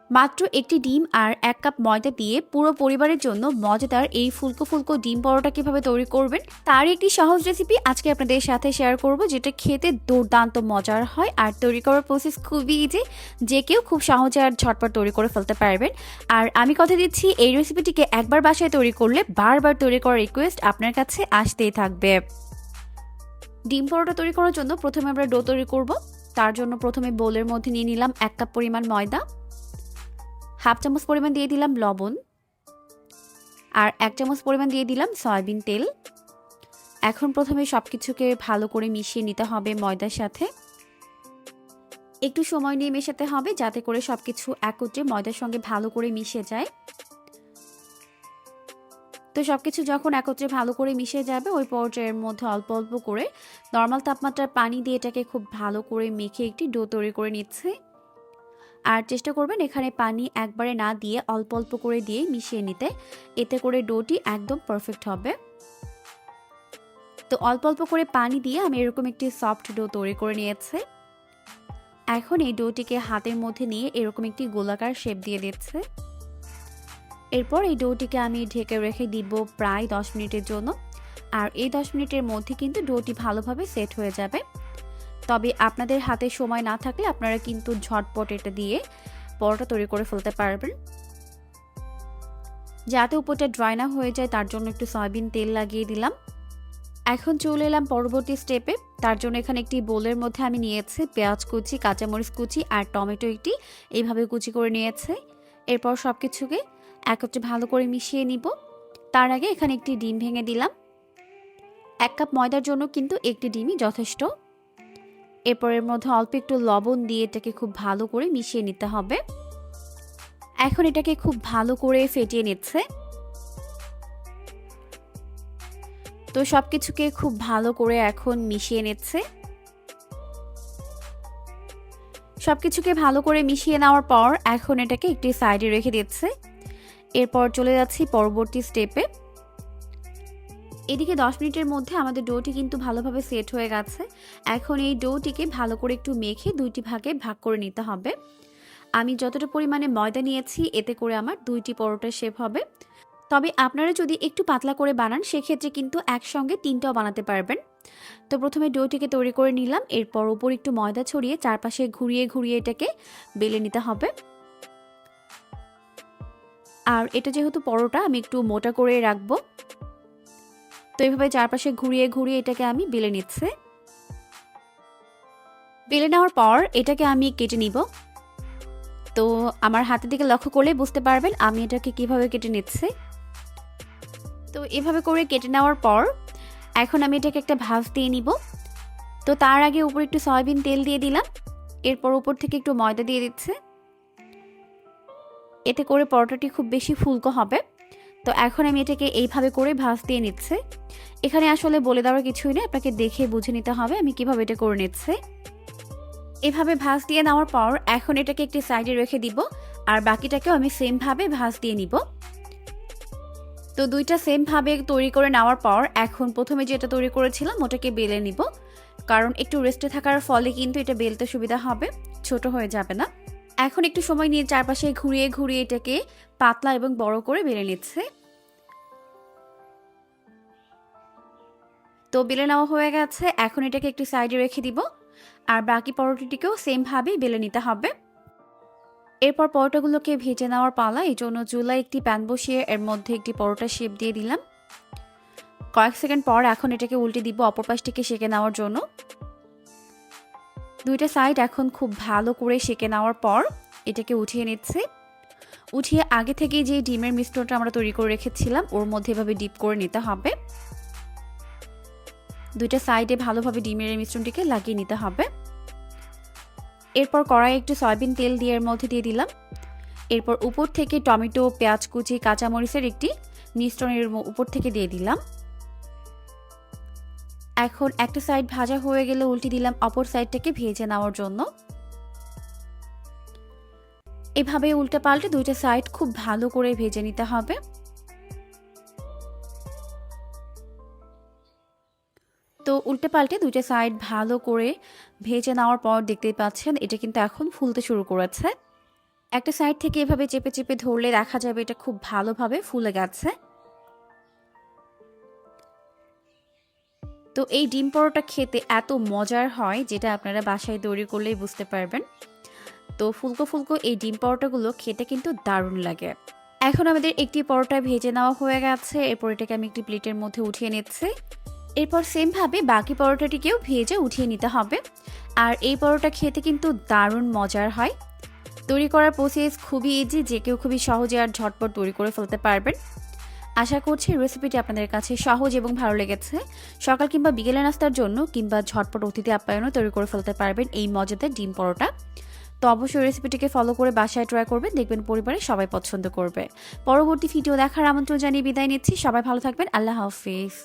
মাত্র একটি ডিম আর 1 কাপ ময়দা দিয়ে পুরো পরিবারের জন্য মজাদার এই ফুলকো ফুলকো ডিম পরোটা কিভাবে তৈরি করবেন তার একটি সহজ রেসিপি আজকে আপনাদের সাথে শেয়ার করব, যেটা খেতে দুর্দান্ত মজার হয় আর তৈরি করার প্রসেস খুবই ইজি। যে কেউ খুব সহজে আর ঝটপট তৈরি করে ফেলতে পারবেন। আর আমি কথা দিচ্ছি, এই রেসিপিটিকে একবার বাসায় তৈরি করলে বারবার তৈরি করার রিকোয়েস্ট আপনার কাছে আসতেই থাকবে। ডিম পরোটা তৈরি করার জন্য প্রথমে আমরা ডো তৈরি করব। তার জন্য প্রথমে বোলের মধ্যে নিয়ে নিলাম 1 কাপ পরিমাণ ময়দা, হাফ চামচ পরিমাণ দিয়ে দিলাম লবণ, আর 1 চামচ পরিমাণ দিয়ে দিলাম সয়াবিন তেল। এখন প্রথমে সব কিছুকে ভালো করে মিশিয়ে নিতে হবে ময়দার সাথে। একটু সময় নিয়ে মেশাতে হবে যাতে করে সব কিছু একত্রে ময়দার সঙ্গে ভালো করে মিশে যায়। তো সব কিছু যখন একত্রে ভালো করে মিশে যাবে, ওই পর্যায়ের মধ্যে অল্প অল্প করে নর্মাল তাপমাত্রার পানি দিয়ে এটাকে খুব ভালো করে মেখে একটি ডো তৈরি করে নিচ্ছে। আর চেষ্টা করবেন এখানে পানি একবারে না দিয়ে অল্প অল্প করে দিয়ে মিশিয়ে নিতে, এতে করে ডোটি একদম পারফেক্ট হবে। তো অল্প অল্প করে পানি দিয়ে আমি এরকম একটি সফট ডো তৈরি করে নিয়েছি। এখন এই ডোটিকে হাতের মধ্যে নিয়ে এরকম একটি গোলাকার শেপ দিয়ে দিচ্ছে। এরপর এই ডোটিকে আমি ঢেকে রেখে দিব প্রায় 10 মিনিটের জন্য। আর এই 10 মিনিটের মধ্যে কিন্তু ডোটি ভালোভাবে সেট হয়ে যাবে। তবে আপনাদের হাতে সময় না থাকলে আপনারা কিন্তু ঝটপট এটা দিয়ে পরোটা তৈরি করে ফেলতে পারবেন। যাতে উপরটা ড্রাই না হয়ে যায় তার জন্য একটু সয়াবিন তেল লাগিয়ে দিলাম। এখন চলে এলাম পরবর্তী স্টেপে। তার জন্য এখানে একটি বোলের মধ্যে আমি নিয়েছি পেঁয়াজ কুচি, কাঁচামরিচ কুচি আর টমেটো একটি এইভাবে কুচি করে নিয়েছে। এরপর সব কিছুকে একত্রে ভালো করে মিশিয়ে নিব। তার আগে এখানে একটি ডিম ভেঙে দিলাম। 1 কাপ ময়দার জন্য কিন্তু একটি ডিমই যথেষ্ট। এরপর এর মধ্যে অল্প একটু লবণ দিয়ে এটাকে খুব ভালো করে মিশিয়ে নিতে হবে। এখন এটাকে খুব ভালো করে ফেটিয়ে নিচ্ছে। তো সবকিছুকে খুব ভালো করে এখন মিশিয়ে নিচ্ছে। সবকিছুকে ভালো করে মিশিয়ে নেওয়ার পর এখন এটাকে একটি সাইডে রেখে দিচ্ছে। এরপর চলে যাচ্ছি পরবর্তী স্টেপে। এদিকে 10 মিনিটের মধ্যে আমাদের ডোটি কিন্তু ভালোভাবে সেট হয়ে গেছে। এখন এই ডোটিকে ভালো করে একটু মেখে দুইটি ভাগে ভাগ করে নিতে হবে। আমি যতটা পরিমাণে ময়দা নিয়েছি এতে করে আমার 2টি পরোটার শেপ হবে। তবে আপনারা যদি একটু পাতলা করে বানান সেক্ষেত্রে কিন্তু একসঙ্গে 3টাও বানাতে পারবেন। তো প্রথমে ডোটিকে তৈরি করে নিলাম। এরপর উপর একটু ময়দা ছড়িয়ে চারপাশে ঘুরিয়ে ঘুরিয়ে এটাকে বেলে নিতে হবে। আর এটা যেহেতু পরোটা আমি একটু মোটা করে রাখবো, তো এইভাবে চারপাশে ঘুরিয়ে ঘুরিয়ে এটাকে আমি বেলে নিচ্ছি। বেলে নেওয়ার পর এটাকে আমি কেটে নিব। তো আমার হাতের দিকে লক্ষ্য করলে বুঝতে পারবেন আমি এটাকে কিভাবে কেটে নিচ্ছি। তো এভাবে করে কেটে নেওয়ার পর এখন আমি এটাকে একটা ভাঁজ দিয়ে নিব। তো তার আগে উপর একটু সয়াবিন তেল দিয়ে দিলাম। এরপর উপর থেকে একটু ময়দা দিয়ে দিচ্ছে। এতে করে পরোটাটি খুব বেশি ফুলকো হবে। তো এখন আমি এটাকে এইভাবে করে ভাঁজ দিয়ে নিচ্ছি। এখানে আসলে বলে দেওয়ার কিছুই নেই, আপনাকে দেখে বুঝে নিতে হবে আমি কিভাবে এটা করে নিচ্ছি। এভাবে ভাঁজ দিয়ে নেওয়ার পর এখন এটাকে একটি সাইডে রেখে দিব। আর বাকিটাকেও আমি সেম ভাবে ভাঁজ দিয়ে নিব। তো দুইটা সেম ভাবে তৈরি করে নেওয়ার পর এখন প্রথমে যেটা তৈরি করেছিলাম ওটাকে বেলে নিব, কারণ একটু রেস্টে থাকার ফলে কিন্তু এটা বেলতে সুবিধা হবে, ছোট হয়ে যাবে না। এখন একটু সময় নিয়ে চারপাশে ঘুরিয়ে ঘুরিয়ে এটাকে পাতলা এবং বড় করে বেলে নিচ্ছে। তো বেলে নেওয়া হয়ে গেছে। এখন এটাকে একটু সাইডে রেখে দিব। আর বাকি পরোটাটিকেও সেম ভাবেই বেলে নিতে হবে। এরপর পরোটাগুলোকে ভেজে নেওয়ার পালা। এই জন্য চুলায় একটি প্যান বসিয়ে এর মধ্যে একটি পরোটা শেপ দিয়ে দিলাম। কয়েক সেকেন্ড পর এখন এটাকে উল্টে দিব অপর পাশটিকে সেঁকে নেওয়ার জন্য। দুইটা সাইড এখন খুব ভালো করে সেঁকে নেওয়ার পর এটাকে উঠিয়ে নিচ্ছি। উঠিয়ে আগে থেকে যে ডিমের মিশ্রণটা আমরা তৈরি করে রেখেছিলাম ওর মধ্যে এভাবে ডিপ করে নিতে হবে। দুইটা সাইডে ভালোভাবে ডিমের মিশ্রণটিকে লাগিয়ে নিতে হবে। এরপর কড়াইয়ে একটু সয়াবিন তেল দিয়ে এর মধ্যে দিয়ে দিলাম। এরপর উপর থেকে টমেটো, পেঁয়াজ কুচি, কাঁচামরিচের একটি মিশ্রণের উপর থেকে দিয়ে দিলাম। এখন একটা সাইড ভাজা হয়ে গেলে উল্টে দিলাম অপর সাইডটাকে ভেজে নেওয়ার জন্য। এভাবে উল্টে পাল্টে দুইটা সাইড খুব ভালো করে ভেজে নিতে হবে। তো উল্টে পাল্টে দুইটা সাইড ভালো করে ভেজে নেওয়ার পর দেখতেই পাচ্ছেন এটা কিন্তু এখন ফুলতে শুরু করেছে। একটা সাইড থেকে এভাবে চেপে চেপে ধরলে দেখা যাবে এটা খুব ভালোভাবে ফুলে গেছে। তো এই ডিম পরোটা খেতে এত মজার হয় যেটা আপনারা বাসায় তৈরি করলেই বুঝতে পারবেন। তো ফুলকো ফুলকো এই ডিম পরোটাগুলো খেতে কিন্তু দারুণ লাগে। এখন আমাদের একটি পরোটা ভেজে নেওয়া হয়ে গেছে, এরপর এটাকে আমি একটি প্লেটের মধ্যে উঠিয়ে নিচ্ছি। এরপর সেমভাবে বাকি পরোটাটিকেও ভেজে উঠিয়ে নিতে হবে। আর এই পরোটা খেতে কিন্তু দারুণ মজার হয়। তৈরি করার প্রসেস খুবই ইজি, যে কেউ খুবই সহজে আর ঝটপট তৈরি করে ফেলতে পারবেন। আশা করছি রেসিপিটি আপনাদের কাছে সহজ এবং ভালো লেগেছে। সকাল কিংবা বিকেলে নাস্তার জন্য কিংবা ঝটপট অতিথি আপ্যায়নও তৈরি করে ফেলতে পারবেন এই মজাদার ডিম পরোটা। তো অবশ্যই রেসিপিটিকে ফলো করে বাসায় ট্রাই করবেন, দেখবেন পরিবারের সবাই পছন্দ করবে। পরবর্তী ভিডিও দেখার আমন্ত্রণ জানিয়ে বিদায় নিচ্ছি। সবাই ভালো থাকবেন। আল্লাহ হাফিজ।